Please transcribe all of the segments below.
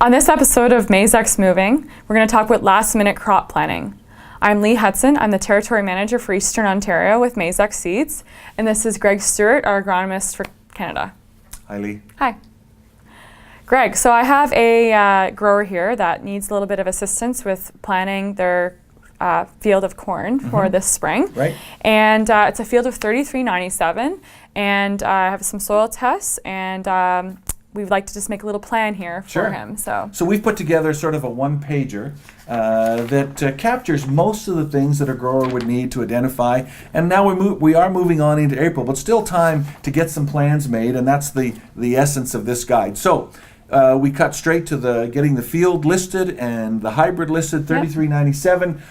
On this episode of Maizex Moving, we're going to talk about last-minute crop planning. I'm Lee Hudson. I'm the Territory Manager for Eastern Ontario with Maizex Seeds, and this is Greg Stewart, our agronomist for Canada. Hi, Lee. Hi. Greg, so I have a grower here that needs a little bit of assistance with planning their field of corn for this spring. Right. And it's a field of 3397, and I have some soil tests, and we'd like to just make a little plan here for him. So we've put together sort of a one-pager that captures most of the things that a grower would need to identify. And now we are moving on into April, but still time to get some plans made, and that's the essence of this guide. So we cut straight to getting the field listed and the hybrid listed, 3397.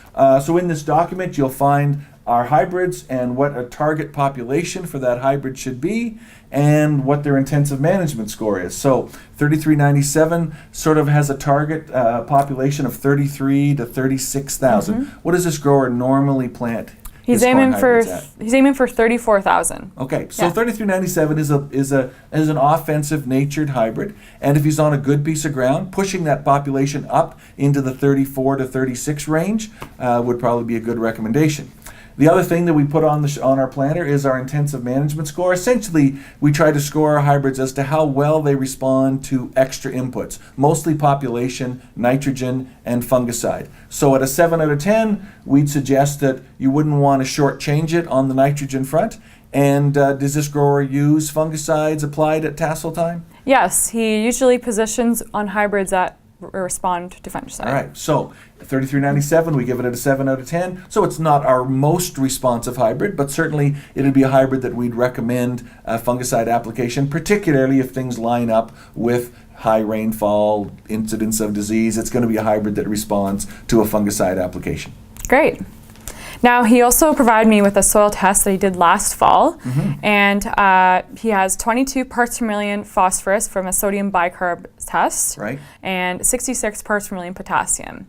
So in this document, you'll find our hybrids and what a target population for that hybrid should be and what their intensive management score is. So 3397 sort of has a target population of 33 to 36,000. What does this grower normally plant? He's aiming for 34,000. Okay, so 3397 is an offensive natured hybrid, and if he's on a good piece of ground, pushing that population up into the 34 to 36 range would probably be a good recommendation. The other thing that we put on our planner is our intensive management score. Essentially, we try to score our hybrids as to how well they respond to extra inputs, mostly population, nitrogen, and fungicide. So at a 7 out of 10, we'd suggest that you wouldn't want to shortchange it on the nitrogen front. And does this grower use fungicides applied at tassel time? Yes, he usually positions on hybrids that respond to fungicide. All right, so 3397, we give it a 7 out of 10. So it's not our most responsive hybrid, but certainly it'd be a hybrid that we'd recommend a fungicide application, particularly if things line up with high rainfall, incidence of disease. It's going to be a hybrid that responds to a fungicide application. Great. Now, he also provided me with a soil test that he did last fall, and he has 22 parts per million phosphorus from a sodium bicarb test, and 66 parts per million potassium.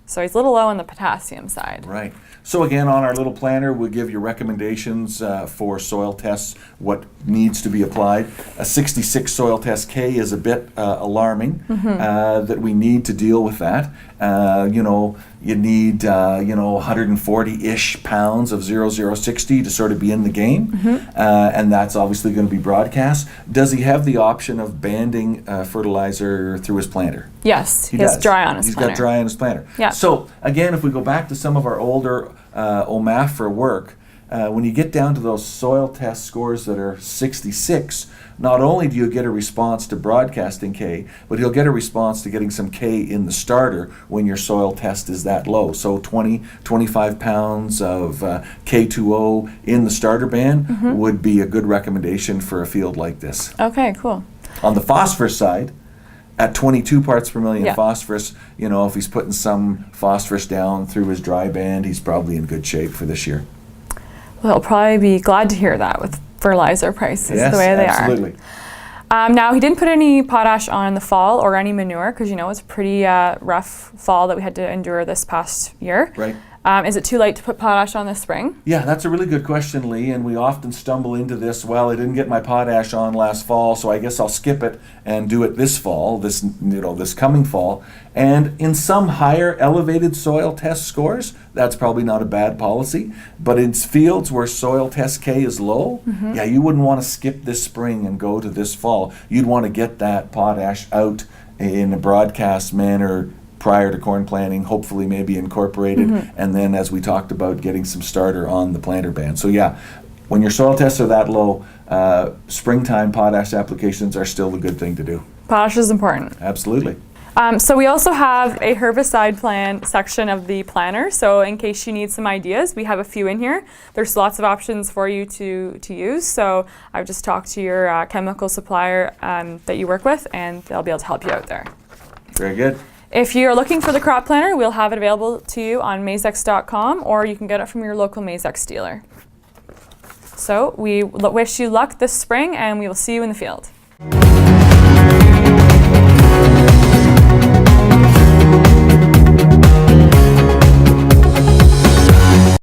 So he's a little low on the potassium side. Right. So again, on our little planner, we'll give you recommendations for soil tests, what needs to be applied. A 66 soil test K is a bit alarming, that we need to deal with that. You need 140-ish pounds of 0060 to sort of be in the game, and that's obviously going to be broadcast. Does he have the option of banding fertilizer through his planter? Yes, he has dry on his planter. He's got dry on his planter. Yeah. So again, if we go back to some of our older OMAF work, when you get down to those soil test scores that are 66, not only do you get a response to broadcasting K, but you'll get a response to getting some K in the starter when your soil test is that low. So 25 pounds of K2O in the starter band would be a good recommendation for a field like this. Okay, cool. On the phosphorus side, at 22 parts per million phosphorus, if he's putting some phosphorus down through his dry band, he's probably in good shape for this year. Well, he'll probably be glad to hear that with fertilizer prices the way they absolutely. are. Now, he didn't put any potash on in the fall or any manure because, it's a pretty rough fall that we had to endure this past year. Right. Is it too late to put potash on this spring? Yeah, that's a really good question, Lee, and we often stumble into this, well, I didn't get my potash on last fall, so I guess I'll skip it and do it this fall, this coming fall. And in some higher elevated soil test scores, that's probably not a bad policy, but in fields where soil test K is low, you wouldn't want to skip this spring and go to this fall. You'd want to get that potash out in a broadcast manner prior to corn planting, hopefully maybe incorporated, and then as we talked about, getting some starter on the planter band. So when your soil tests are that low, springtime potash applications are still the good thing to do. Potash is important. Absolutely. So we also have a herbicide plan section of the planner. So in case you need some ideas, we have a few in here. There's lots of options for you to use. So I've just talked to your chemical supplier that you work with, and they'll be able to help you out there. Very good. If you're looking for the crop planner, we'll have it available to you on Maizex.com, or you can get it from your local Maizex dealer. So we wish you luck this spring, and we will see you in the field.